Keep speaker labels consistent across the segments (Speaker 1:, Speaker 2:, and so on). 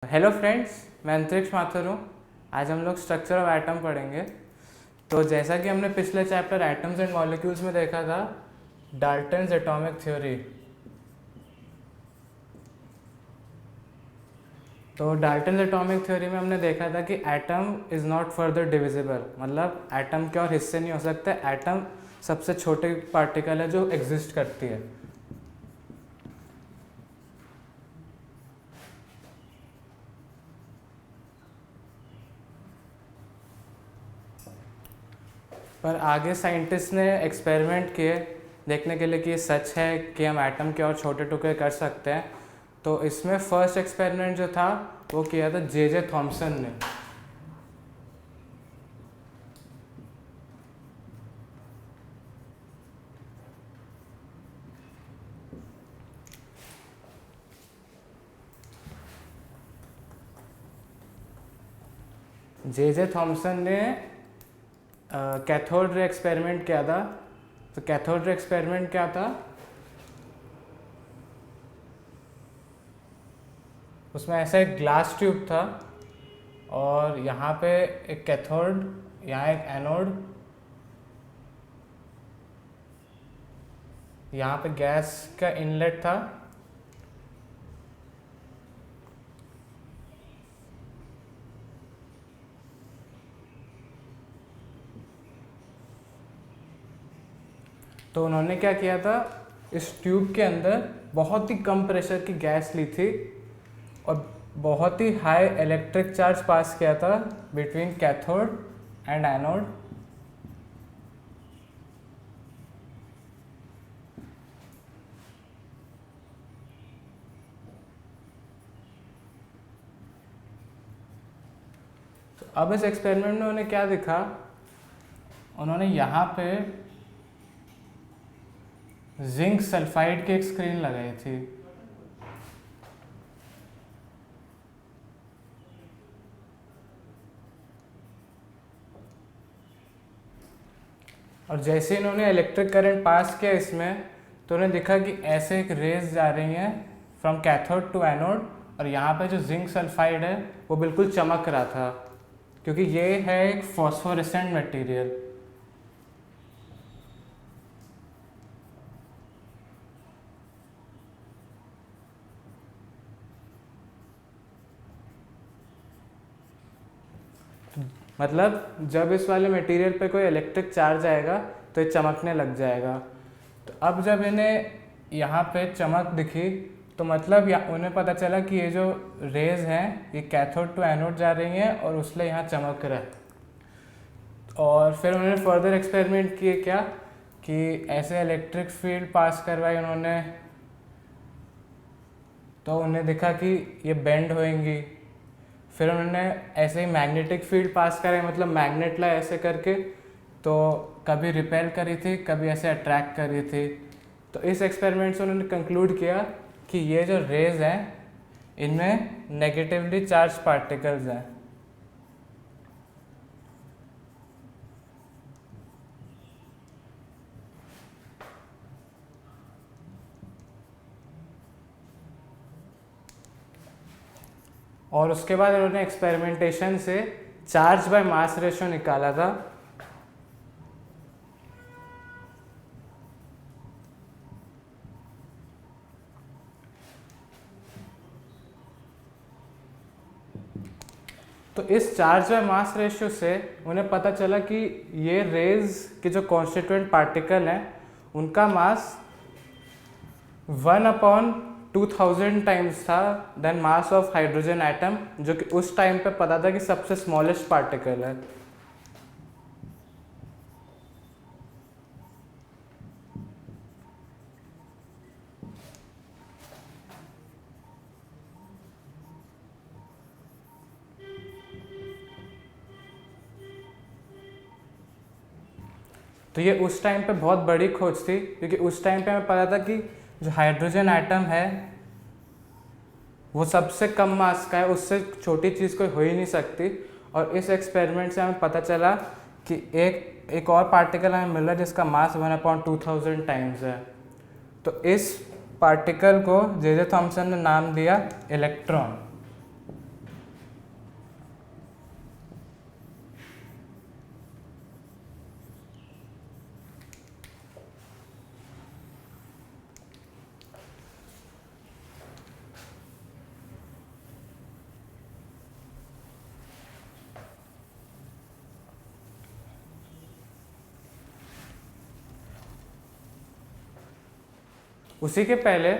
Speaker 1: Hello friends, मैं अंतरिक्ष माथुर हूँ। आज हम लोग स्ट्रक्चर ऑफ एटम पढ़ेंगे। तो जैसा कि हमने पिछले चैप्टर एटम्स एंड मॉलिक्यूल्स में देखा था, डाल्टन्स एटॉमिक थ्योरी। तो डाल्टन्स एटॉमिक थ्योरी में हमने देखा था कि atom is not further divisible, मतलब एटम के और हिस्से नहीं हो सकते। एटम सबसे छोटे पार्टिकल है जो एग्जिस्ट करती है। पर आगे साइंटिस्ट ने एक्सपेरिमेंट किए देखने के लिए कि ये सच है कि हम एटम के और छोटे टुकड़े कर सकते हैं। तो इसमें फर्स्ट एक्सपेरिमेंट जो था वो किया था जे थॉमसन ने। जे थॉमसन ने कैथोड रे एक्सपेरिमेंट किया था। तो कैथोड रे एक्सपेरिमेंट क्या था? उसमें ऐसा एक ग्लास ट्यूब था और यहाँ पे एक कैथोड, यहाँ एक एनोड, यहाँ पे गैस का इनलेट था। तो उन्होंने क्या किया था, इस ट्यूब के अंदर बहुत ही कम प्रेशर की गैस ली थी और बहुत ही हाई इलेक्ट्रिक चार्ज पास किया था बिटवीन कैथोड एंड एनोड। तो अब इस एक्सपेरिमेंट में उन्होंने क्या दिखा, उन्होंने यहाँ पे जिंक सल्फाइड की एक स्क्रीन लगाई थी। और जैसे इन्होंने इलेक्ट्रिक करंट पास किया इसमें, तो उन्हें दिखा कि ऐसे एक रेज जा रही हैं फ्रॉम कैथोड टू एनोड, और यहाँ पे जो जिंक सल्फाइड है वो बिल्कुल चमक रहा था क्योंकि ये है एक फॉस्फोरेसेंट मटेरियल। मतलब जब इस वाले मटेरियल पे कोई इलेक्ट्रिक चार्ज आएगा तो ये चमकने लग जाएगा। तो अब जब इन्हें यहाँ पे चमक दिखी तो मतलब उन्हें पता चला कि ये जो रेज हैं ये कैथोड टू एनोड जा रही हैं और उसलिए यहाँ चमक रहा है। और फिर उन्होंने फर्दर एक्सपेरिमेंट किए क्या कि ऐसे इलेक्ट्रिक फील्ड पास करवाई उन्होंने, तो उन्हें दिखा कि ये बेंड होएंगी। फिर उन्होंने ऐसे ही मैग्नेटिक फील्ड पास कराई, मतलब मैग्नेट ला ऐसे करके, तो कभी रिपेल करी थी कभी ऐसे अट्रैक्ट करी थी। तो इस एक्सपेरिमेंट से उन्होंने कंक्लूड किया कि ये जो रेज हैं इनमें नेगेटिवली चार्ज पार्टिकल्स हैं। और उसके बाद उन्होंने एक्सपेरिमेंटेशन से चार्ज बाय मास रेशियो निकाला था। तो इस चार्ज बाय मास रेशियो से उन्हें पता चला कि ये रेज के जो कॉन्स्टिट्यूएंट पार्टिकल हैं उनका मास 1/2000 टाइम्स था than mass of hydrogen atom, जो कि उस टाइम पे पता था कि सबसे स्मॉलेस्ट पार्टिकल है। तो ये उस टाइम पे बहुत बड़ी खोज थी क्योंकि उस टाइम पे हमें पता था कि जो हाइड्रोजन एटम है वो सबसे कम मास का है, उससे छोटी चीज़ कोई हो ही नहीं सकती। और इस एक्सपेरिमेंट से हमें पता चला कि एक और पार्टिकल हमें मिला जिसका मास 1/2000 टाइम्स है। तो इस पार्टिकल को जे थॉमसन ने नाम दिया इलेक्ट्रॉन। उसी के पहले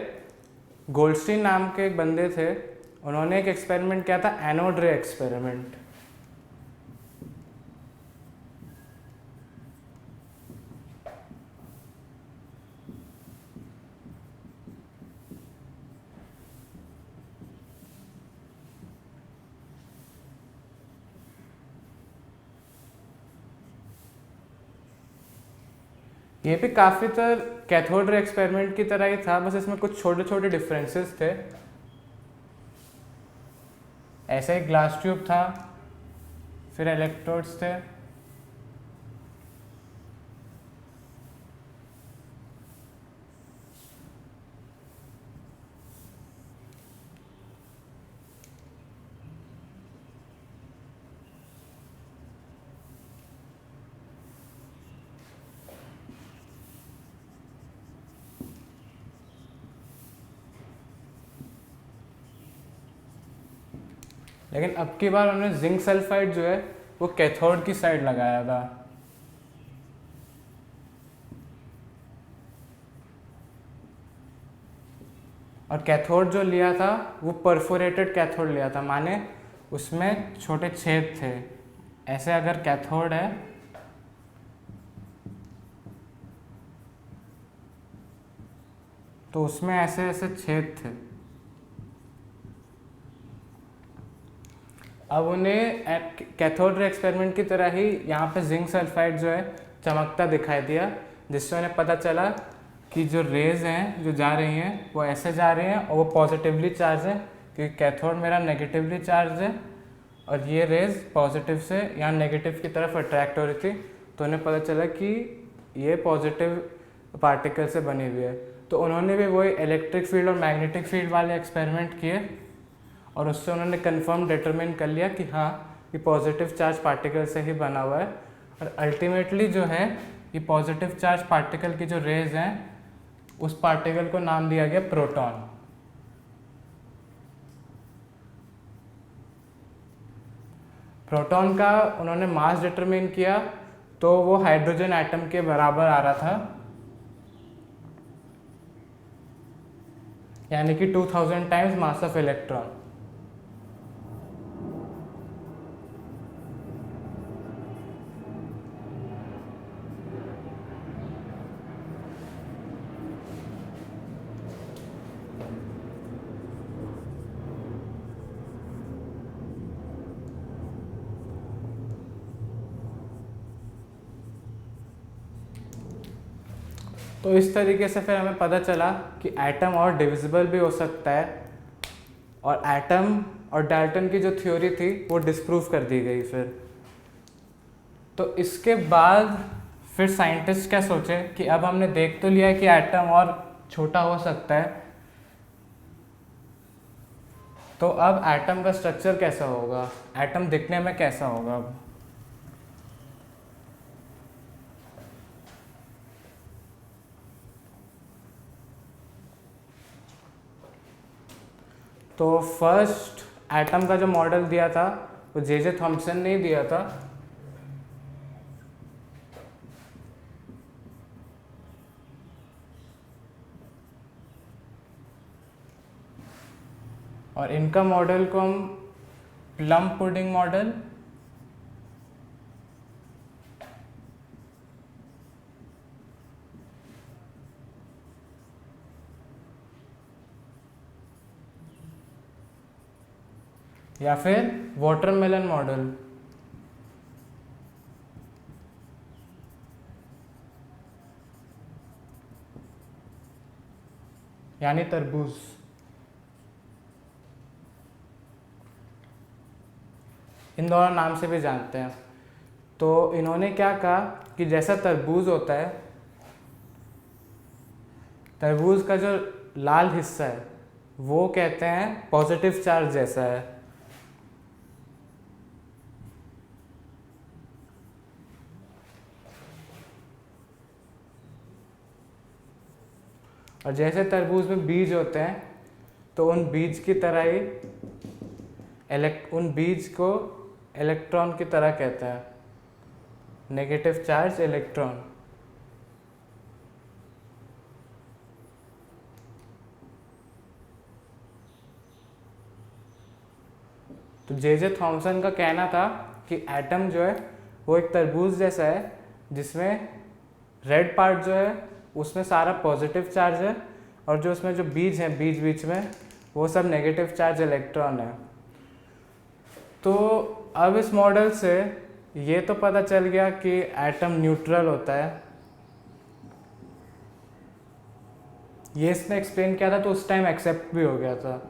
Speaker 1: गोल्डस्टीन नाम के एक बंदे थे, उन्होंने एक एक्सपेरिमेंट किया था, एनोड रे एक्सपेरिमेंट। ये भी काफ़ी तर कैथोड रे एक्सपेरिमेंट की तरह ही था, बस इसमें कुछ छोटे छोटे डिफरेंसेस थे। ऐसा एक ग्लास ट्यूब था, फिर इलेक्ट्रोड्स थे, लेकिन अब की बार उन्होंने जिंक सल्फाइड जो है वो कैथोड की साइड लगाया था। और कैथोड जो लिया था वो परफोरेटेड कैथोड लिया था, माने उसमें छोटे छेद थे। ऐसे अगर कैथोड है तो उसमें ऐसे ऐसे छेद थे। अब उन्हें कैथोड रे एक्सपेरिमेंट की तरह ही यहाँ पे जिंक सल्फाइड जो है चमकता दिखाई दिया, जिससे उन्हें पता चला कि जो रेज हैं जो जा रही हैं वो ऐसे जा रही हैं और वो पॉजिटिवली चार्ज है, क्योंकि कैथोड मेरा नेगेटिवली चार्ज है और ये रेज पॉजिटिव से यहाँ नेगेटिव की तरफ अट्रैक्ट हो रही थी। तो उन्हें पता चला कि ये पॉजिटिव पार्टिकल से बनी हुई है। तो उन्होंने भी वही इलेक्ट्रिक फील्ड और मैग्नेटिक फील्ड वाले एक्सपेरिमेंट किए और उससे उन्होंने कंफर्म डिटरमिन कर लिया कि हाँ ये पॉजिटिव चार्ज पार्टिकल से ही बना हुआ है। और अल्टीमेटली जो है ये पॉजिटिव चार्ज पार्टिकल की जो रेज हैं उस पार्टिकल को नाम दिया गया प्रोटॉन। प्रोटॉन का उन्होंने मास डिटरमिन किया तो वो हाइड्रोजन एटम के बराबर आ रहा था, यानी कि 2000 टाइम्स मास ऑफ इलेक्ट्रॉन। तो इस तरीके से फिर हमें पता चला कि एटम और डिविजिबल भी हो सकता है, और एटम और डाल्टन की जो थ्योरी थी वो डिस्प्रूव कर दी गई। फिर तो इसके बाद फिर साइंटिस्ट क्या सोचे कि अब हमने देख तो लिया है कि एटम और छोटा हो सकता है, तो अब एटम का स्ट्रक्चर कैसा होगा, एटम दिखने में कैसा होगा। अब तो फर्स्ट एटम का जो मॉडल दिया था वो जे थॉम्सन ने ही दिया था। और इनका मॉडल को हम प्लम पुडिंग मॉडल या फिर वाटरमेलन मॉडल यानी तरबूज, इन दोनों नाम से भी जानते हैं। तो इन्होंने क्या कहा कि जैसा तरबूज होता है, तरबूज का जो लाल हिस्सा है वो कहते हैं पॉजिटिव चार्ज जैसा है, और जैसे तरबूज में बीज होते हैं तो उन बीज की तरह ही उन बीज को इलेक्ट्रॉन की तरह कहते हैं, नेगेटिव चार्ज इलेक्ट्रॉन। तो जे थॉमसन का कहना था कि एटम जो है वो एक तरबूज जैसा है जिसमें रेड पार्ट जो है उसमें सारा पॉजिटिव चार्ज है और जो उसमें जो बीज हैं बीच बीच में वो सब नेगेटिव चार्ज इलेक्ट्रॉन है। तो अब इस मॉडल से ये तो पता चल गया कि एटम न्यूट्रल होता है, ये इसने एक्सप्लेन किया था तो उस टाइम एक्सेप्ट भी हो गया था।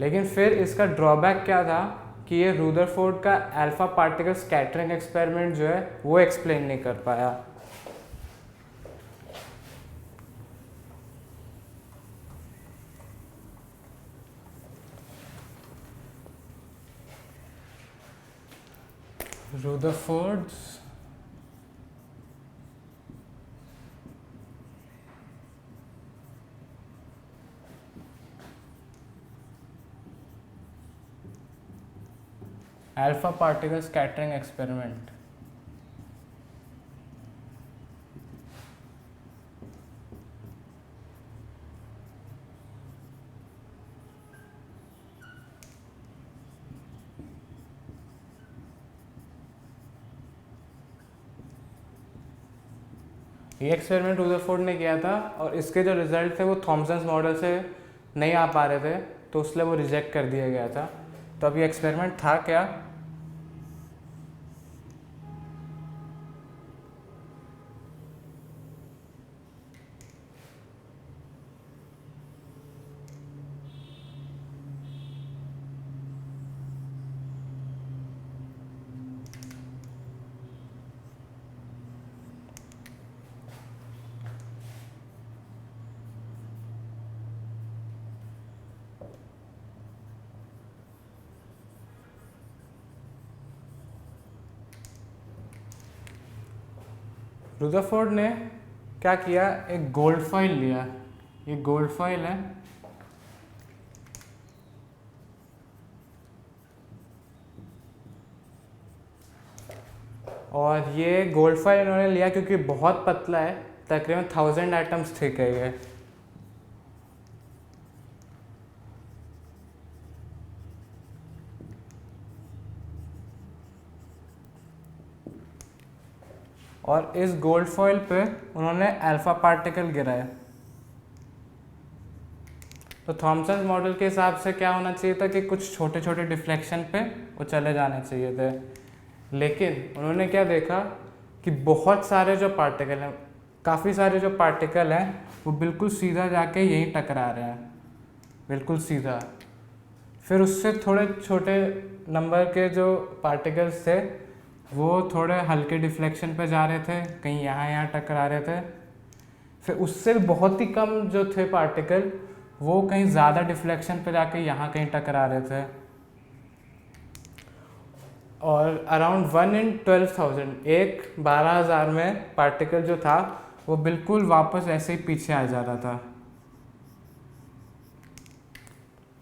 Speaker 1: लेकिन फिर इसका ड्रॉबैक क्या था कि ये रुदरफोर्ड का अल्फा पार्टिकल स्कैटरिंग एक्सपेरिमेंट जो है वो एक्सप्लेन नहीं कर पाया। रुदरफोर्ड्स अल्फा पार्टिकल स्कैटरिंग एक्सपेरिमेंट। ये एक्सपेरिमेंट रुदरफोर्ड ने किया था और इसके जो रिजल्ट थे वो थॉमसन मॉडल से नहीं आ पा रहे थे तो इसलिए वो रिजेक्ट कर दिया गया था। तो अब ये एक्सपेरिमेंट था क्या? रुदरफोर्ड ने क्या किया, एक गोल्ड फॉइल लिया, ये गोल्ड फॉइल है, और ये गोल्ड फॉइल इन्होंने लिया क्योंकि बहुत पतला है, तकरीबन 1000 एटम्स थे ये। और इस गोल्ड फॉइल पे उन्होंने अल्फा पार्टिकल गिराए। तो थॉमसन मॉडल के हिसाब से क्या होना चाहिए था कि कुछ छोटे छोटे डिफ्लेक्शन पे वो चले जाने चाहिए थे, लेकिन उन्होंने क्या देखा कि बहुत सारे जो पार्टिकल हैं, काफ़ी सारे जो पार्टिकल हैं वो बिल्कुल सीधा जाके यहीं टकरा रहे हैं, बिल्कुल सीधा। फिर उससे थोड़े छोटे नंबर के जो पार्टिकल्स थे वो थोड़े हल्के डिफ्लेक्शन पे जा रहे थे, कहीं यहाँ टकरा रहे थे। फिर उससे बहुत ही कम जो थे पार्टिकल वो कहीं ज़्यादा डिफ्लेक्शन पे जाके यहाँ कहीं टकरा रहे थे। और अराउंड 1 in 12,000, 12,000 में पार्टिकल जो था वो बिल्कुल वापस ऐसे ही पीछे आ जाता था।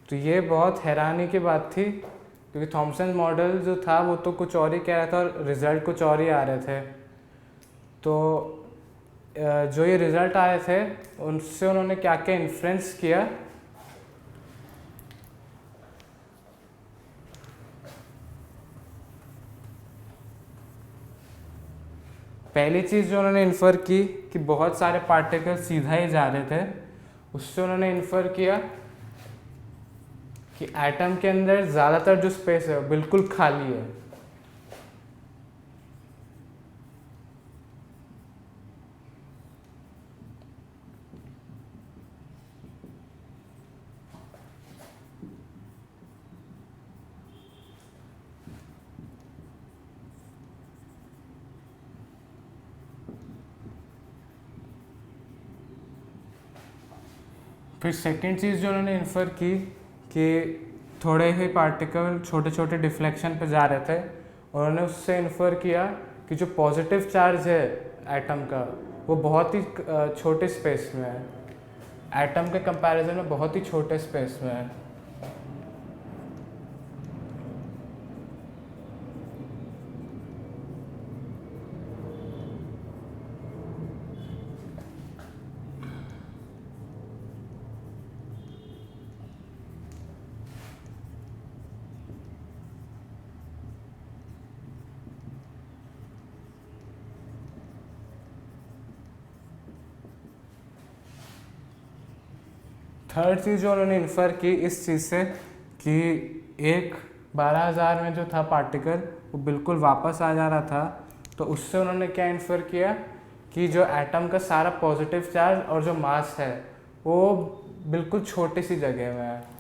Speaker 1: तो ये बहुत हैरानी की बात थी क्योंकि थॉमसन मॉडल जो था वो तो कुछ और ही कह रहा था और रिज़ल्ट कुछ और ही आ रहे थे। तो जो ये रिज़ल्ट आए थे उनसे उन्होंने क्या क्या इन्फ्रेंस किया, पहली चीज़ जो उन्होंने इन्फर की कि बहुत सारे पार्टिकल सीधा ही जा रहे थे, उससे उन्होंने इन्फर किया कि एटम के अंदर ज़्यादातर जो स्पेस है वो बिल्कुल खाली है। फिर सेकंड चीज़ जो उन्होंने इन्फर की कि थोड़े ही पार्टिकल छोटे छोटे डिफ्लेक्शन पे जा रहे थे, उन्होंने उससे इन्फर किया कि जो पॉजिटिव चार्ज है एटम का वो बहुत ही छोटे स्पेस में है, एटम के कंपैरिजन में बहुत ही छोटे स्पेस में है। थर्ड चीज़ जो उन्होंने इन्फर की इस चीज़ से कि एक 12,000 में जो था पार्टिकल वो बिल्कुल वापस आ जा रहा था, तो उससे उन्होंने क्या इन्फर किया कि जो एटम का सारा पॉजिटिव चार्ज और जो मास है वो बिल्कुल छोटी सी जगह में है।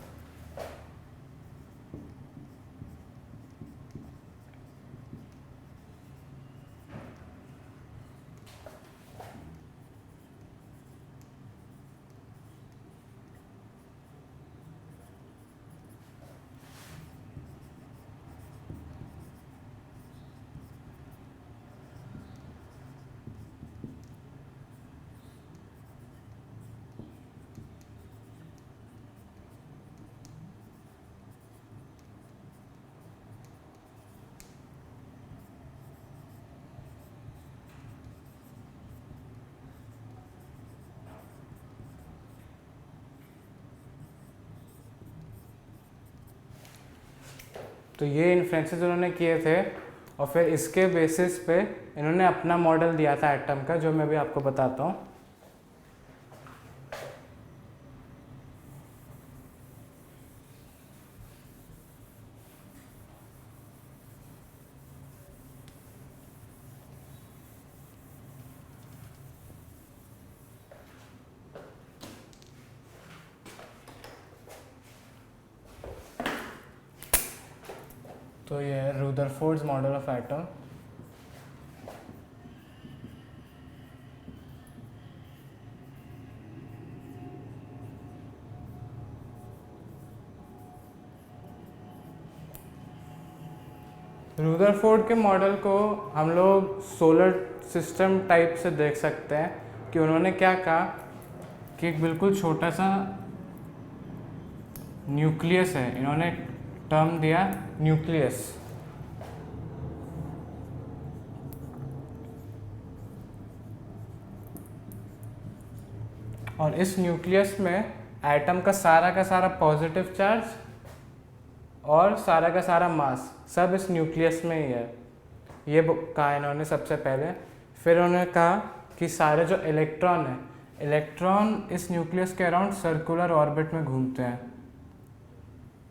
Speaker 1: तो ये इन्फ्लुएंसेस उन्होंने किए थे और फिर इसके बेसिस पे इन्होंने अपना मॉडल दिया था एटम का, जो मैं भी आपको बताता हूँ। तो ये है रुदरफोर्ड्स मॉडल ऑफ एटम। रुदरफोर्ड के मॉडल को हम लोग सोलर सिस्टम टाइप से देख सकते हैं कि उन्होंने क्या कहा कि एक बिल्कुल छोटा सा न्यूक्लियस है, इन्होंने टर्म दिया न्यूक्लियस। और इस न्यूक्लियस में एटम का सारा पॉजिटिव चार्ज और सारा का सारा मास सब इस न्यूक्लियस में ही है, ये कहा इन्होंने सबसे पहले। फिर उन्होंने कहा कि सारे जो इलेक्ट्रॉन हैं, इलेक्ट्रॉन इस न्यूक्लियस के अराउंड सर्कुलर ऑर्बिट में घूमते हैं।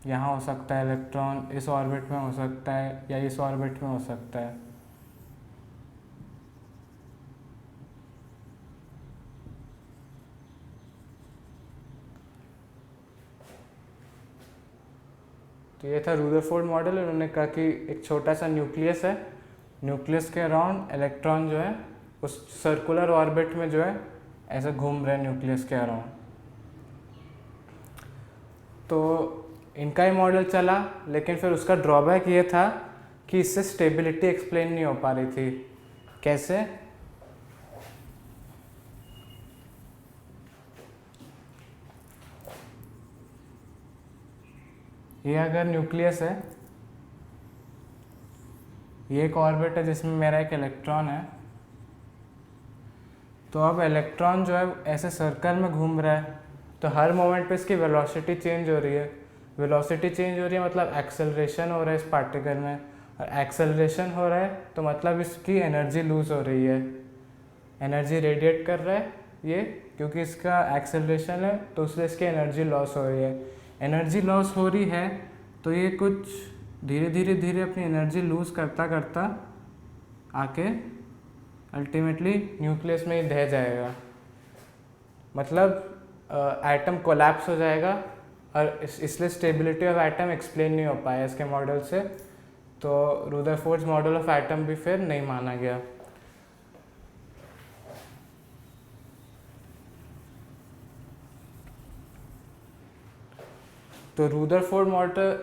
Speaker 1: यहाँ हो सकता है इलेक्ट्रॉन, इस ऑर्बिट में हो सकता है, या इस ऑर्बिट में हो सकता है। तो ये था रुदरफोर्ड मॉडल। उन्होंने कहा कि एक छोटा सा न्यूक्लियस है, न्यूक्लियस के अराउंड इलेक्ट्रॉन जो है उस सर्कुलर ऑर्बिट में जो है ऐसे घूम रहे हैं न्यूक्लियस के अराउंड। तो इनका ही मॉडल चला, लेकिन फिर उसका ड्रॉबैक ये था कि इससे स्टेबिलिटी एक्सप्लेन नहीं हो पा रही थी। कैसे? ये अगर न्यूक्लियस है, ये एक ऑर्बिट है जिसमें मेरा एक इलेक्ट्रॉन है, तो अब इलेक्ट्रॉन जो है ऐसे सर्कल में घूम रहा है, तो हर मोमेंट पे इसकी वेलोसिटी चेंज हो रही है। वेलोसिटी चेंज हो रही है मतलब एक्सेलरेशन हो रहा है इस पार्टिकल में, और एक्सेलरेशन हो रहा है तो मतलब इसकी एनर्जी लूज़ हो रही है, एनर्जी रेडिएट कर रहा है ये, क्योंकि इसका एक्सेलरेशन है तो उससे इसकी एनर्जी लॉस हो रही है। एनर्जी लॉस हो रही है तो ये कुछ धीरे धीरे अपनी एनर्जी लूज़ करता करता आके अल्टीमेटली न्यूक्लियस में ही ढह जाएगा, मतलब एटम कोलैप्स हो जाएगा। और इसलिए स्टेबिलिटी ऑफ एटम एक्सप्लेन नहीं हो पाया इसके मॉडल से, तो रुदरफोर्ड्स मॉडल ऑफ एटम भी फिर नहीं माना गया। तो रुदरफोर्ड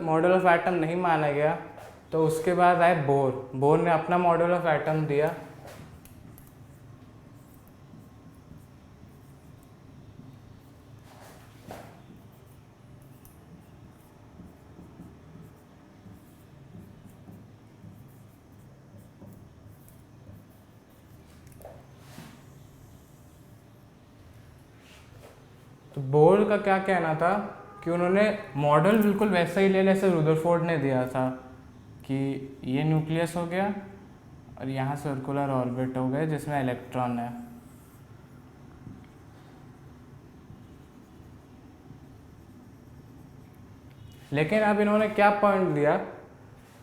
Speaker 1: मॉडल ऑफ एटम नहीं माना गया, तो उसके बाद आए बोर ने अपना मॉडल ऑफ एटम दिया। तो बोर का क्या कहना था कि उन्होंने मॉडल बिल्कुल वैसा ही ले जैसे रुदरफोर्ड ने दिया था, कि ये न्यूक्लियस हो गया और यहाँ सर्कुलर ऑर्बिट हो गए जिसमें इलेक्ट्रॉन है। लेकिन अब इन्होंने क्या पॉइंट दिया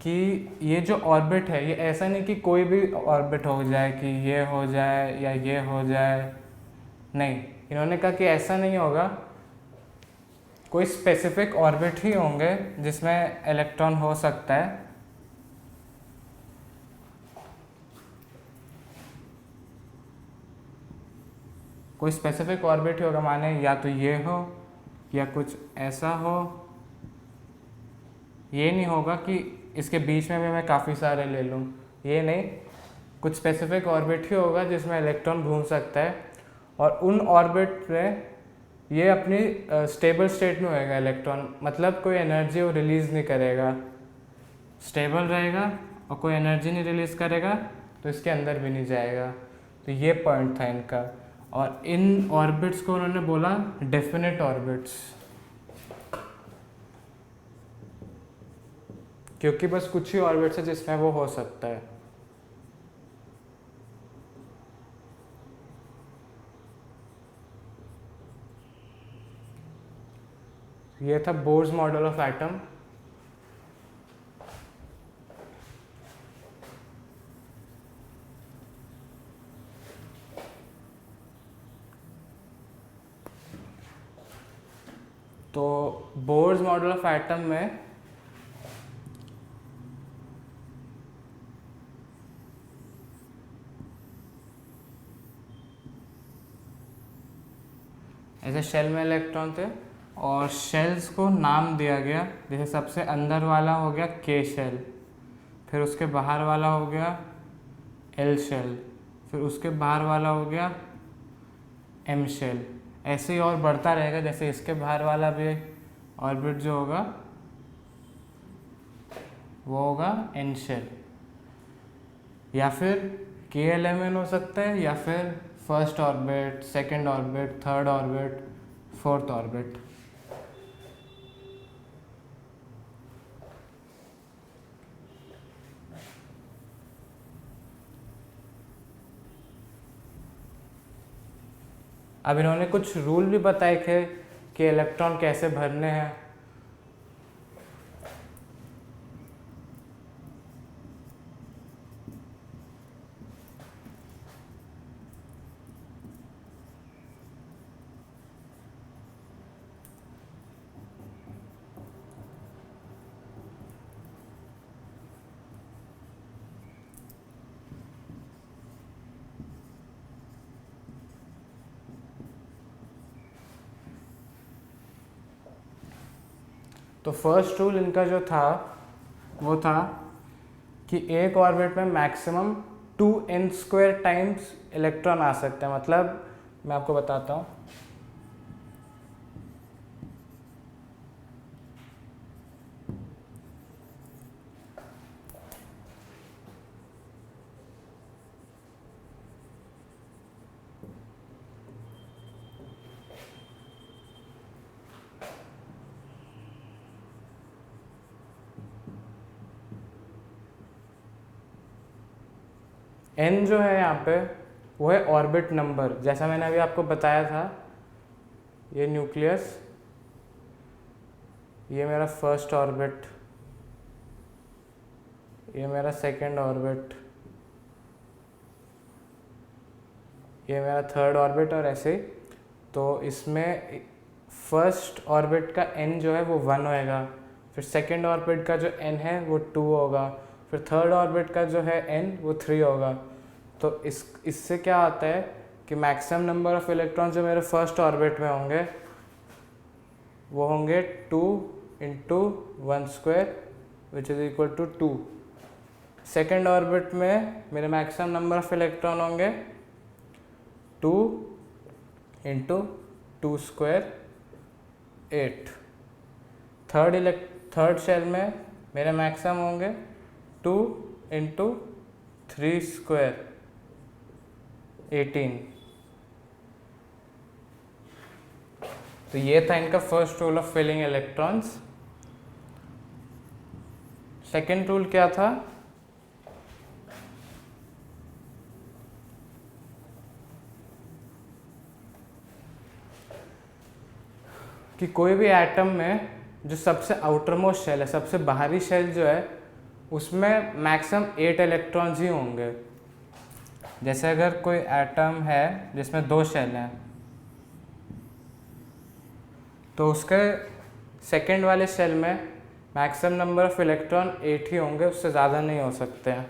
Speaker 1: कि ये जो ऑर्बिट है ये ऐसा नहीं कि कोई भी ऑर्बिट हो जाए, कि ये हो जाए या ये हो जाए, नहीं, इन्होंने कहा कि ऐसा नहीं होगा, कोई स्पेसिफिक ऑर्बिट ही होंगे जिसमें इलेक्ट्रॉन हो सकता है। कोई स्पेसिफिक ऑर्बिट ही होगा, माने या तो ये हो या कुछ ऐसा हो। ये नहीं होगा कि इसके बीच में भी मैं काफ़ी सारे ले लूँ, ये नहीं, कुछ स्पेसिफिक ऑर्बिट ही होगा जिसमें इलेक्ट्रॉन घूम सकता है। और उन ऑर्बिट में ये अपनी स्टेबल स्टेट में होएगा इलेक्ट्रॉन, मतलब कोई एनर्जी वो रिलीज़ नहीं करेगा, स्टेबल रहेगा और कोई एनर्जी नहीं रिलीज़ करेगा तो इसके अंदर भी नहीं जाएगा। तो ये पॉइंट था इनका। और इन ऑर्बिट्स को उन्होंने बोला डेफिनेट ऑर्बिट्स, क्योंकि बस कुछ ही ऑर्बिट्स है जिसमें वो हो सकता है। ये था बोर्स मॉडल ऑफ एटम। तो बोर्स मॉडल ऑफ एटम में ऐसे शेल में इलेक्ट्रॉन थे और शेल्स को नाम दिया गया, जैसे सबसे अंदर वाला हो गया के शेल, फिर उसके बाहर वाला हो गया एल शेल, फिर उसके बाहर वाला हो गया एम शेल। ऐसे ही और बढ़ता रहेगा, जैसे इसके बाहर वाला भी ऑर्बिट जो होगा वो होगा एन शेल, या फिर के एल एम एन हो सकता है, या फिर first orbit, second orbit, third orbit, fourth orbit. अब इन्होंने कुछ रूल भी बताए थे कि इलेक्ट्रॉन कैसे भरने हैं। तो फर्स्ट रूल इनका जो था वो था कि एक ऑर्बिट में मैक्सिमम 2n² टाइम्स इलेक्ट्रॉन आ सकते हैं। मतलब मैं आपको बताता हूँ, n जो है यहाँ पे वो है ऑर्बिट नंबर। जैसा मैंने अभी आपको बताया था, ये न्यूक्लियस, ये मेरा फर्स्ट ऑर्बिट, ये मेरा सेकंड ऑर्बिट, ये मेरा थर्ड ऑर्बिट, और ऐसे। तो इसमें फर्स्ट ऑर्बिट का n जो है वो 1 होएगा, फिर सेकंड ऑर्बिट का जो n है वो 2 होगा, फिर थर्ड ऑर्बिट का जो है n वो 3 होगा। तो इससे क्या आता है कि मैक्सिमम नंबर ऑफ इलेक्ट्रॉन जो मेरे फर्स्ट ऑर्बिट में होंगे वो होंगे 2 × 1² which is equal to 2। Second orbit में मेरे मैक्सिमम नंबर ऑफ इलेक्ट्रॉन होंगे 2 × 2², 8। थर्ड शेल में मेरे मैक्सिमम होंगे 2 × 3², 18। तो ये था इनका first rule of filling electrons. Second rule क्या था? कि कोई भी एटम में जो सबसे आउटर मोस्ट शेल है, सबसे बाहरी शेल जो है, उसमें मैक्सिमम 8 इलेक्ट्रॉन्स ही होंगे। जैसे अगर कोई एटम है जिसमें 2 शेल हैं, तो उसके सेकेंड वाले शेल में मैक्सिमम नंबर ऑफ इलेक्ट्रॉन 8 ही होंगे, उससे ज़्यादा नहीं हो सकते हैं।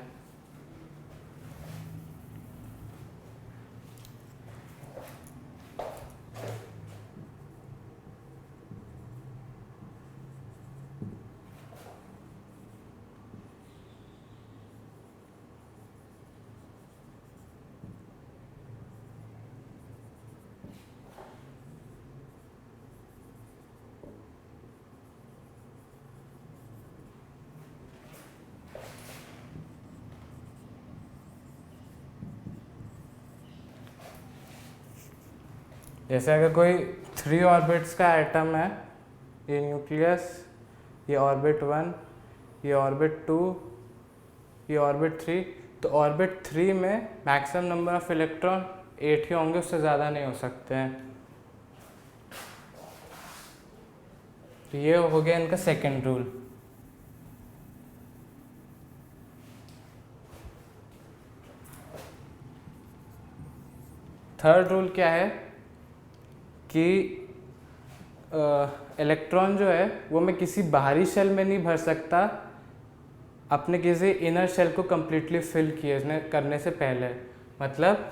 Speaker 1: जैसे अगर कोई 3 ऑर्बिट्स का एटम है, ये न्यूक्लियस, ये ऑर्बिट 1, ये ऑर्बिट 2, ये ऑर्बिट 3, तो ऑर्बिट 3 में मैक्सिमम नंबर ऑफ इलेक्ट्रॉन 8 ही होंगे, उससे ज़्यादा नहीं हो सकते हैं। तो ये हो गया इनका सेकेंड रूल। थर्ड रूल क्या है कि इलेक्ट्रॉन जो है वो मैं किसी बाहरी शेल में नहीं भर सकता अपने किसी इनर शेल को कम्प्लीटली फिल किए करने से पहले। मतलब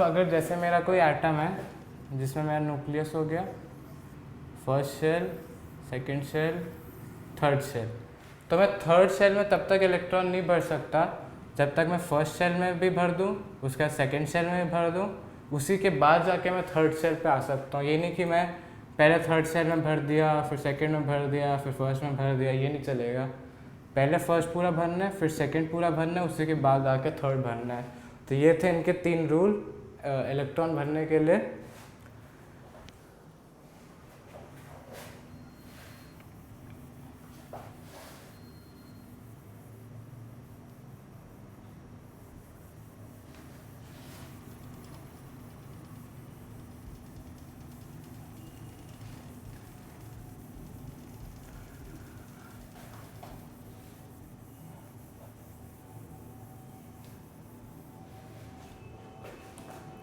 Speaker 1: अगर जैसे मेरा कोई एटम है जिसमें मेरा न्यूक्लियस हो गया, first shell, second shell, third shell, तो मैं थर्ड शेल में तब तक इलेक्ट्रॉन नहीं भर सकता जब तक मैं फर्स्ट शेल में भी भर दूं, उसके बाद सेकंड शेल में भी भर दूं, उसी के बाद जाके मैं थर्ड शेल पे आ सकता हूँ। ये नहीं कि मैं पहले थर्ड शेल में भर दिया, फिर सेकंड में भर दिया, फिर फर्स्ट में भर दिया, ये नहीं चलेगा। पहले फर्स्ट पूरा भरना है, फिर सेकंड पूरा भरना है, उसी के बाद आके थर्ड भरना है। तो ये थे इनके 3 रूल इलेक्ट्रॉन भरने के लिए।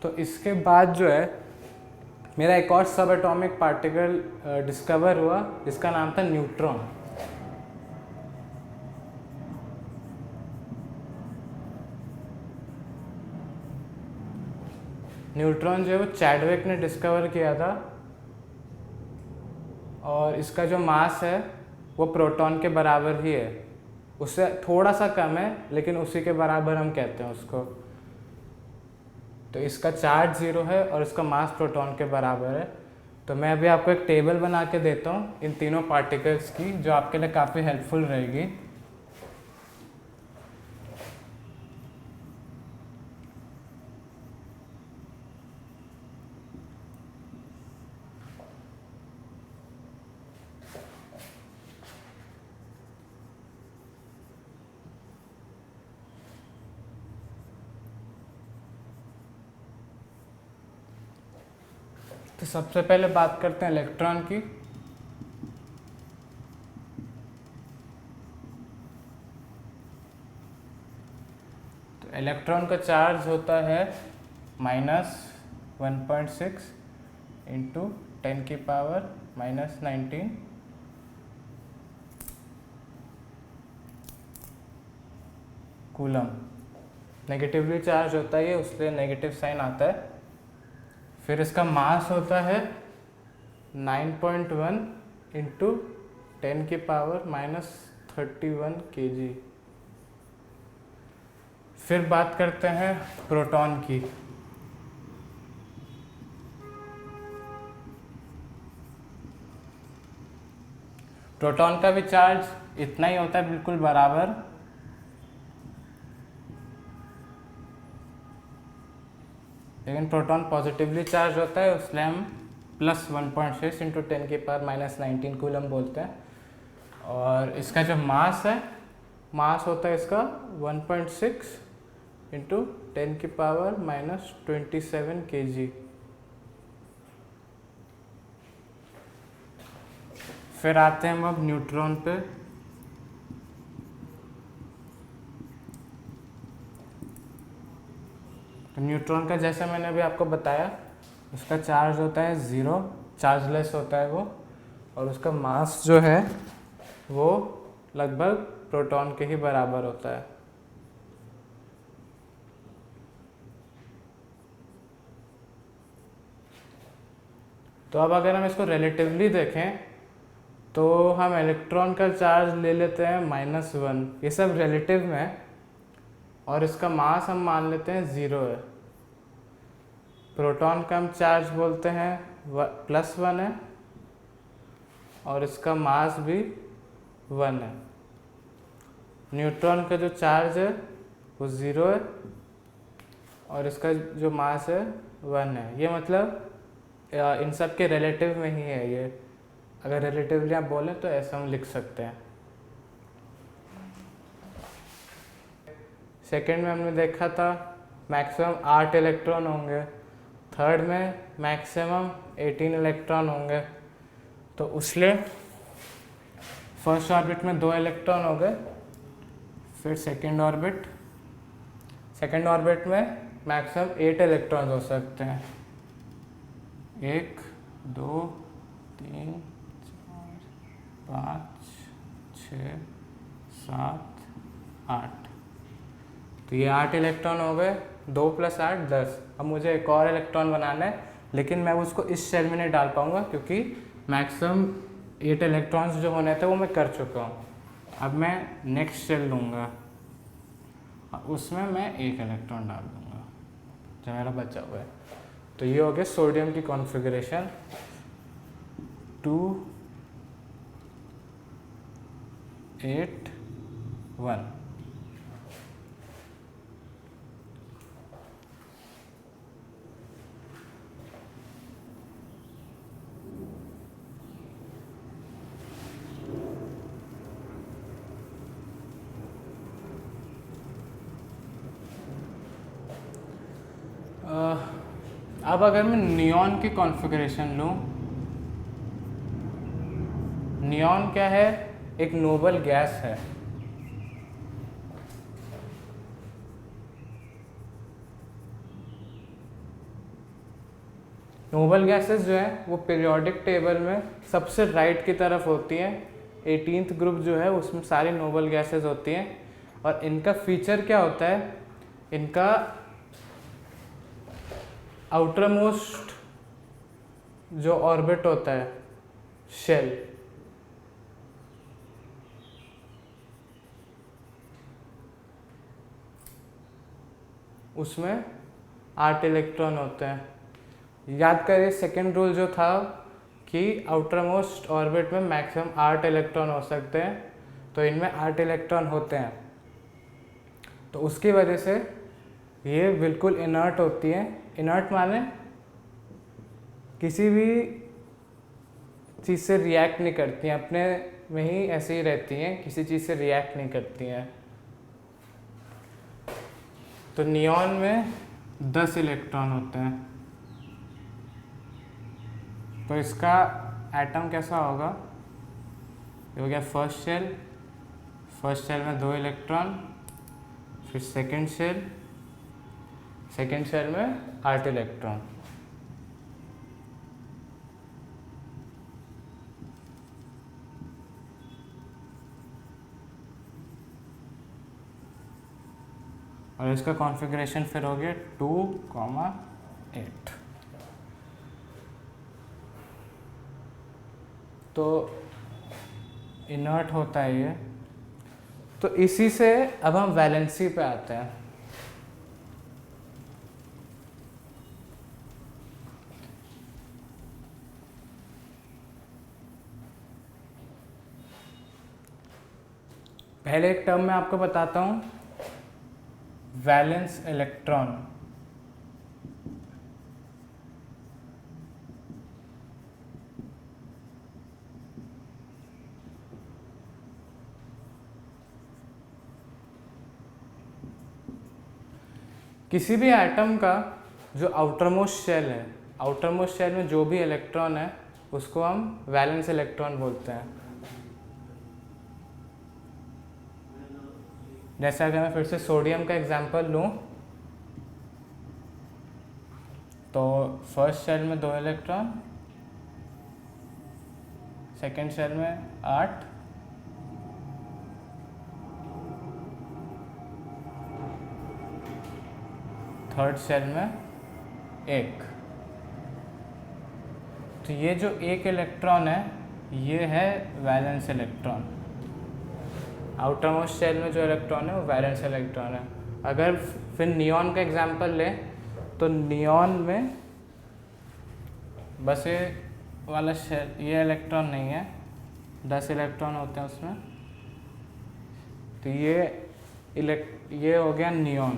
Speaker 1: तो इसके बाद जो है मेरा एक और सब एटॉमिक पार्टिकल डिस्कवर हुआ जिसका नाम था न्यूट्रॉन। न्यूट्रॉन जो है वो चैडविक ने डिस्कवर किया था और इसका जो मास है वो प्रोटॉन के बराबर ही है, उससे थोड़ा सा कम है लेकिन उसी के बराबर हम कहते हैं उसको। तो इसका चार्ज 0 है और इसका मास प्रोटॉन के बराबर है। तो मैं अभी आपको एक टेबल बना के देता हूँ इन तीनों पार्टिकल्स की, जो आपके लिए काफ़ी हेल्पफुल रहेगी। तो सबसे पहले बात करते हैं इलेक्ट्रॉन की। तो इलेक्ट्रॉन का चार्ज होता है -1.6 इंटू 10⁻⁻⁹ कूलम। नेगेटिवली चार्ज होता है ये, उसलिए नेगेटिव साइन आता है। फिर इसका मास होता है 9.1 इंटू 10⁻⁻31 kg। फिर बात करते हैं प्रोटॉन की। प्रोटॉन का भी चार्ज इतना ही होता है, बिल्कुल बराबर। लेकिन प्रोटॉन पॉजिटिवली चार्ज होता है, इसलिए हम प्लस 1.6 इंटू 10⁻⁻19 कूलम बोलते हैं। और इसका जो मास है, मास होता है इसका 1.6 इंटू 10⁻⁻27 kg। फिर आते हैं हम अब न्यूट्रॉन पे। तो न्यूट्रॉन का जैसे मैंने अभी आपको बताया, उसका चार्ज होता है 0, चार्जलेस होता है वो, और उसका मास जो है वो लगभग प्रोटॉन के ही बराबर होता है। तो अब अगर हम इसको रिलेटिवली देखें तो हम इलेक्ट्रॉन का चार्ज ले लेते हैं -1, ये सब रिलेटिव में है, और इसका मास हम मान लेते हैं 0 है। प्रोटॉन का हम चार्ज बोलते हैं +1 है, और इसका मास भी 1 है। न्यूट्रॉन का जो चार्ज है वो 0 है, और इसका जो मास है 1 है। ये मतलब इन सब के रिलेटिव में ही है ये। अगर रिलेटिवली आप बोलें तो ऐसा हम लिख सकते हैं। सेकेंड में हमने देखा था मैक्सिमम 8 इलेक्ट्रॉन होंगे, थर्ड में मैक्सिमम 18 इलेक्ट्रॉन होंगे। तो उसलिए फर्स्ट ऑर्बिट में 2 इलेक्ट्रॉन हो गए। फिर सेकेंड ऑर्बिट में मैक्सिमम 8 इलेक्ट्रॉन हो सकते हैं। 1 2 3 4 5 6 7 8। तो ये 8 इलेक्ट्रॉन हो गए, 2 + 8 10। अब मुझे एक और इलेक्ट्रॉन बनाना है, लेकिन मैं उसको इस शेल में नहीं डाल पाऊंगा क्योंकि मैक्सिमम 8 इलेक्ट्रॉन्स जो होने थे वो मैं कर चुका हूँ। अब मैं नेक्स्ट शेल लूँगा, उसमें मैं 1 इलेक्ट्रॉन डाल दूँगा जो मेरा बचा हुआ है। तो ये हो गया सोडियम की कॉन्फ़िगरेशन 2 8 1। अब अगर मैं नियॉन की कॉन्फ़िगरेशन लूँ, नियॉन क्या है? एक नोबल गैस है। नोबल गैसेस जो है वो पीरियोडिक टेबल में सबसे राइट की तरफ होती हैं। 18th ग्रुप जो है उसमें सारी नोबल गैसेस होती हैं, और इनका फीचर क्या होता है? इनका आउटर मोस्ट जो ऑर्बिट होता है, शेल, उसमें 8 इलेक्ट्रॉन होते हैं। याद करिए सेकेंड रूल जो था कि आउटर मोस्ट ऑर्बिट में मैक्सिमम 8 इलेक्ट्रॉन हो सकते हैं, तो इनमें 8 इलेक्ट्रॉन होते हैं। तो उसकी वजह से ये बिल्कुल इनर्ट होती हैं। इनर्ट माने किसी भी चीज़ से रिएक्ट नहीं करती हैं, अपने में ही ऐसे ही रहती हैं, किसी चीज़ से रिएक्ट नहीं करती हैं। तो नियॉन में 10 इलेक्ट्रॉन होते हैं। तो इसका एटम कैसा होगा? ये हो गया फर्स्ट शेल में 2 इलेक्ट्रॉन, फिर सेकेंड शेल में 8 इलेक्ट्रॉन। और इसका कॉन्फ़िगरेशन फिर हो गया 2,8। तो इनर्ट होता है ये। तो इसी से अब हम वैलेंसी पे आते हैं। पहले एक टर्म मैं आपको बताता हूँ, वैलेंस इलेक्ट्रॉन। किसी भी एटम का जो आउटरमोस्ट शेल है, आउटरमोस्ट शेल में जो भी इलेक्ट्रॉन है उसको हम वैलेंस इलेक्ट्रॉन बोलते हैं। जैसे अगर मैं फिर से सोडियम का एग्जांपल लूँ, तो फर्स्ट शेल में 2 इलेक्ट्रॉन, सेकेंड शेल में 8, थर्ड शेल में 1। तो ये जो 1 इलेक्ट्रॉन है ये है वैलेंस इलेक्ट्रॉन। आउटरमोस्ट शेल में जो इलेक्ट्रॉन है वो वैलेंस इलेक्ट्रॉन है। अगर फिर नियॉन का एग्जांपल लें तो नियॉन में बस ये वाला शेल, ये इलेक्ट्रॉन नहीं है, 10 इलेक्ट्रॉन होते हैं उसमें। तो ये हो गया नियॉन।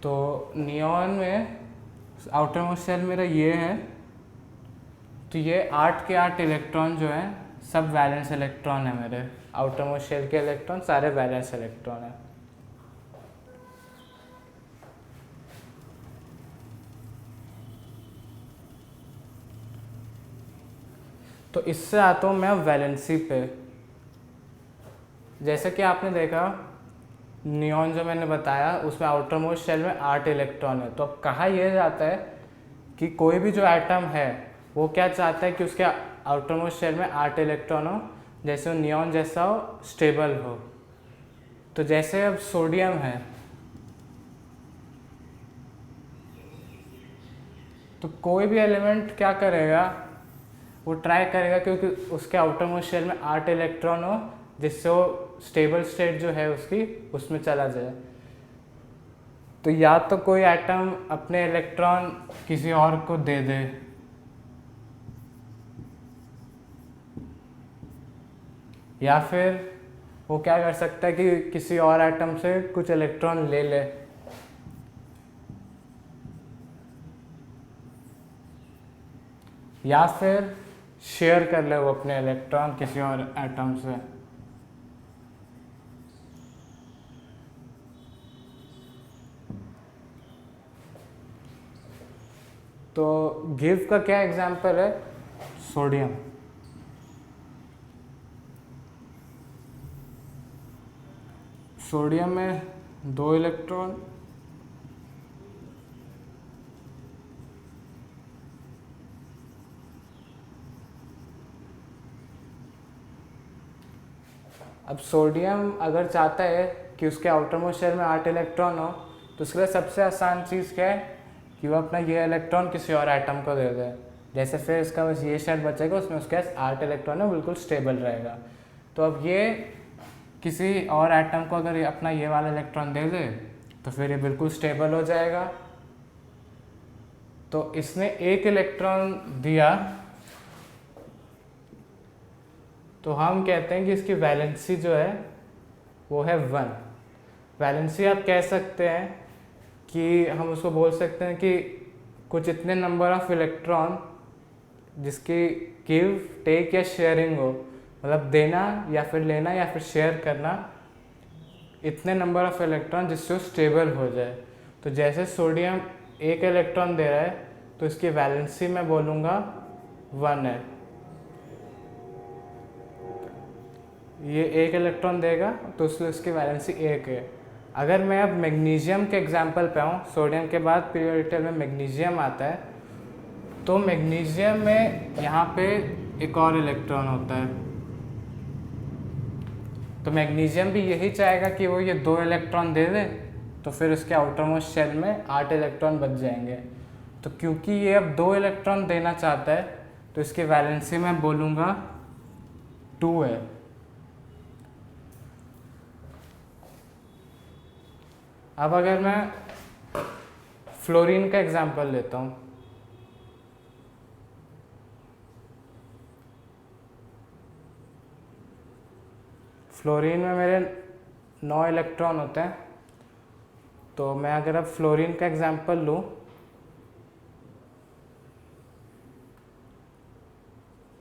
Speaker 1: तो नियॉन में आउटरमोस्ट शेल मेरा ये है, तो ये 8 के 8 इलेक्ट्रॉन जो हैं सब वैलेंस इलेक्ट्रॉन है मेरे। आउटरमोस्ट शेल के इलेक्ट्रॉन सारे वैलेंस इलेक्ट्रॉन हैं। तो इससे आता हूँ मैं वैलेंसी पे। जैसे कि आपने देखा नियॉन जो मैंने बताया उसमें आउटरमोस्ट शेल में 8 इलेक्ट्रॉन है। तो अब कहा यह जाता है कि कोई भी जो एटम है वो क्या चाहता है कि उसके आउटरमोस्ट शेल में 8 इलेक्ट्रॉन हो, जैसे वो नियॉन जैसा हो, स्टेबल हो। तो जैसे अब सोडियम है, तो कोई भी एलिमेंट क्या करेगा, वो ट्राई करेगा क्योंकि उसके आउटरमोस्ट शेल में 8 इलेक्ट्रॉन हो, जिससे वो स्टेबल स्टेट जो है उसकी उसमें चला जाए। तो या तो कोई एटम अपने इलेक्ट्रॉन किसी और को दे दे, या फिर वो क्या कर सकता है कि किसी और एटम से कुछ इलेक्ट्रॉन ले ले, या फिर शेयर कर ले वो अपने इलेक्ट्रॉन किसी और एटम से। तो गिव का क्या एग्जाम्पल है, सोडियम। सोडियम में 2 इलेक्ट्रॉन, अब सोडियम अगर चाहता है कि उसके आउटरमोस्ट शेल में 8 इलेक्ट्रॉन हो, तो उसके लिए सबसे आसान चीज़ क्या है कि वो अपना ये इलेक्ट्रॉन किसी और एटम को दे दे। जैसे फिर इसका बस ये शेल बचेगा, उसमें उसके पास 8 इलेक्ट्रॉन है, बिल्कुल स्टेबल रहेगा। तो अब ये किसी और एटम को अगर ये अपना ये वाला इलेक्ट्रॉन दे दे तो फिर ये बिल्कुल स्टेबल हो जाएगा। तो इसने 1 इलेक्ट्रॉन दिया, तो हम कहते हैं कि इसकी वैलेंसी जो है वो है 1। वैलेंसी आप कह सकते हैं कि हम उसको बोल सकते हैं कि कुछ इतने नंबर ऑफ इलेक्ट्रॉन जिसकी गिव, टेक या शेयरिंग हो, मतलब देना या फिर लेना या फिर शेयर करना, इतने नंबर ऑफ इलेक्ट्रॉन जिससे वो स्टेबल हो जाए। तो जैसे सोडियम 1 इलेक्ट्रॉन दे रहा है तो इसकी वैलेंसी मैं बोलूँगा 1 है। ये 1 इलेक्ट्रॉन देगा तो उसमें उसकी वैलेंसी 1 है। अगर मैं अब मैग्नीशियम के एग्जाम्पल पे आऊँ, सोडियम के बाद पीरियोडिक टेबल में मैग्नीशियम आता है, तो मैग्नीशियम में यहाँ पे एक और इलेक्ट्रॉन होता है। तो मैग्नीशियम भी यही चाहेगा कि वो ये 2 इलेक्ट्रॉन दे दे, तो फिर उसके आउटरमोस्ट शेल में 8 इलेक्ट्रॉन बच जाएंगे। तो क्योंकि ये अब 2 इलेक्ट्रॉन देना चाहता है तो इसकी वैलेंसी मैं बोलूँगा 2 है। अब अगर मैं फ्लोरीन का एग्जांपल लेता हूँ, फ्लोरीन में मेरे 9 इलेक्ट्रॉन होते हैं। तो मैं अगर अब फ्लोरीन का एग्जांपल लूँ,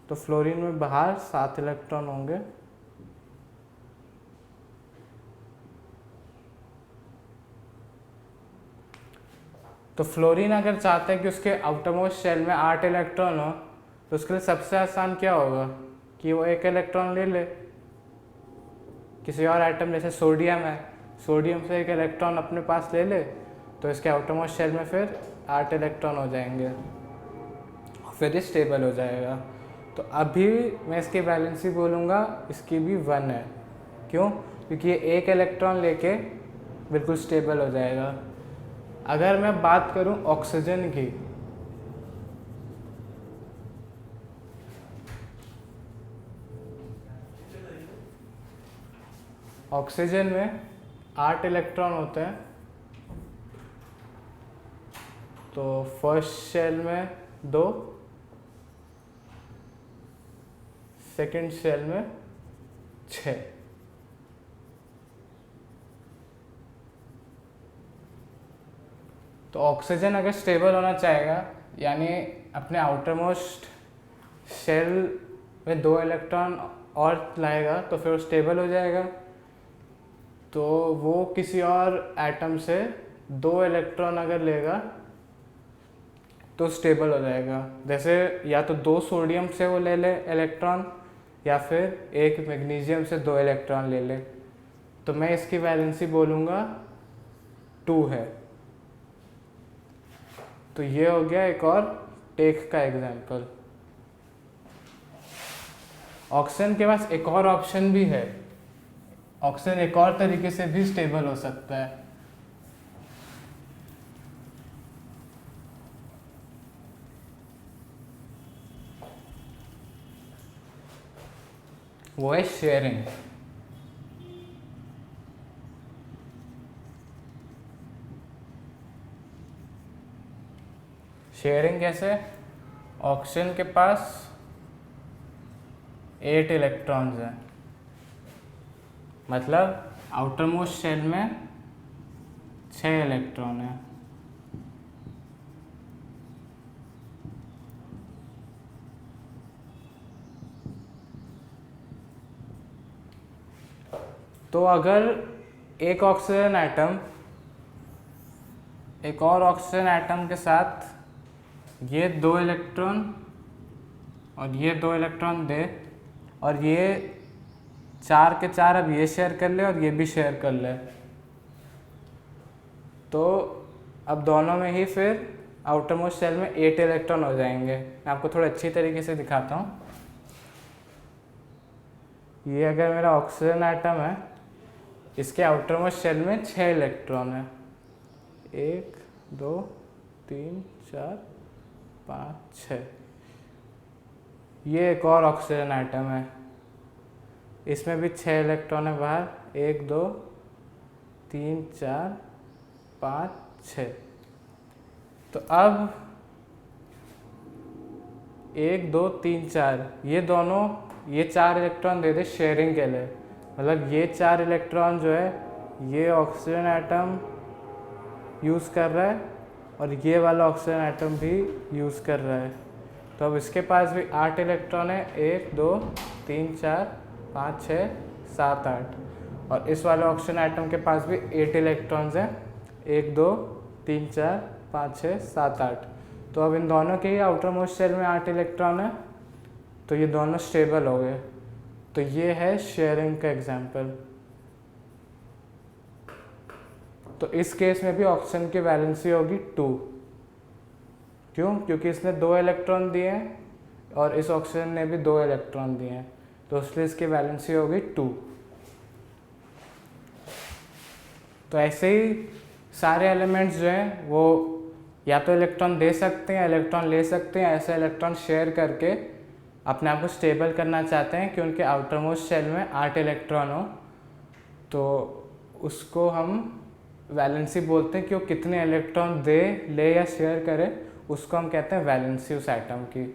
Speaker 1: तो फ्लोरीन में बाहर 7 इलेक्ट्रॉन होंगे। तो फ्लोरीन अगर चाहता है कि उसके आउटरमोस्ट शेल में 8 इलेक्ट्रॉन हो, तो उसके लिए सबसे आसान क्या होगा कि वो 1 इलेक्ट्रॉन ले ले किसी और एटम, जैसे सोडियम है, सोडियम से 1 इलेक्ट्रॉन अपने पास ले ले, तो इसके आउटरमोस्ट शेल में फिर 8 इलेक्ट्रॉन हो जाएंगे और फिर ये स्टेबल हो जाएगा। तो अभी मैं इसकी वैलेंसी बोलूँगा इसकी भी 1 है। क्यों? क्योंकि ये 1 इलेक्ट्रॉन लेके बिल्कुल स्टेबल हो जाएगा। अगर मैं बात करूं ऑक्सीजन की, ऑक्सीजन में 8 इलेक्ट्रॉन होते हैं। तो फर्स्ट शेल में 2, सेकंड शेल में 6। तो ऑक्सीजन अगर स्टेबल होना चाहेगा, यानी अपने आउटर मोस्ट शेल में 2 इलेक्ट्रॉन और लाएगा, तो फिर वो स्टेबल हो जाएगा। तो वो किसी और एटम से 2 इलेक्ट्रॉन अगर लेगा तो स्टेबल हो जाएगा। जैसे या तो 2 सोडियम से वो ले ले इलेक्ट्रॉन, या फिर 1 मैग्नीशियम से 2 इलेक्ट्रॉन ले ले। तो मैं इसकी वैलेंसी बोलूँगा 2 है। तो ये हो गया एक और टेक का एग्जाम्पल। ऑक्सीजन के पास एक और ऑप्शन भी है, ऑक्सीजन एक और तरीके से भी स्टेबल हो सकता है। वो है शेयरिंग। शेयरिंग कैसे? ऑक्सीजन के पास 8 इलेक्ट्रॉन्स हैं, मतलब आउटर मोस्ट शेल में 6 इलेक्ट्रॉन है। तो अगर एक ऑक्सीजन एटम एक और ऑक्सीजन एटम के साथ ये 2 इलेक्ट्रॉन और ये 2 इलेक्ट्रॉन दे, और ये 4 के 4 अब ये शेयर कर ले और ये भी शेयर कर ले, तो अब दोनों में ही फिर आउटर मोस्ट शेल में 8 इलेक्ट्रॉन हो जाएंगे। मैं आपको थोड़ा अच्छी तरीके से दिखाता हूँ। ये अगर मेरा ऑक्सीजन एटम है, इसके आउटर मोस्ट शेल में 6 इलेक्ट्रॉन है। 1 2 3 4 5 6। ये एक और ऑक्सीजन एटम है, इसमें भी 6 इलेक्ट्रॉन है बाहर। 1 2 3 4 5 6। तो अब 1 2 3 4 ये दोनों ये 4 इलेक्ट्रॉन दे दे शेयरिंग के लिए। मतलब ये 4 इलेक्ट्रॉन जो है ये ऑक्सीजन एटम यूज़ कर रहा है और ये वाला ऑक्सीजन एटम भी यूज़ कर रहा है। तो अब इसके पास भी 8 इलेक्ट्रॉन है। 1 2 3 4 5 6 7 8। और इस वाले ऑक्सीजन एटम के पास भी 8 इलेक्ट्रॉन्स हैं। 1 2 3 4 5 6 7 8। तो अब इन दोनों के ही आउटर मोस्ट शेल में 8 इलेक्ट्रॉन है, तो ये दोनों स्टेबल हो गए। तो ये है शेयरिंग का एग्जाम्पल। तो इस केस में भी ऑक्सीजन की वैलेंसी होगी 2। क्यों? क्योंकि इसने 2 इलेक्ट्रॉन दिए हैं और इस ऑक्सीजन ने भी 2 इलेक्ट्रॉन दिए हैं, तो इसलिए इसकी वैलेंसी होगी 2। तो ऐसे ही सारे एलिमेंट्स जो हैं वो या तो इलेक्ट्रॉन दे सकते हैं, इलेक्ट्रॉन ले सकते हैं। ऐसे इलेक्ट्रॉन शेयर करके अपने आप को स्टेबल करना चाहते हैं कि उनके आउटर मोस्ट शेल में 8 इलेक्ट्रॉन हो, तो उसको हम वैलेंसी बोलते हैं कि वो कितने इलेक्ट्रॉन दे, ले या शेयर करे, उसको हम कहते हैं वैलेंसी उस एटम की।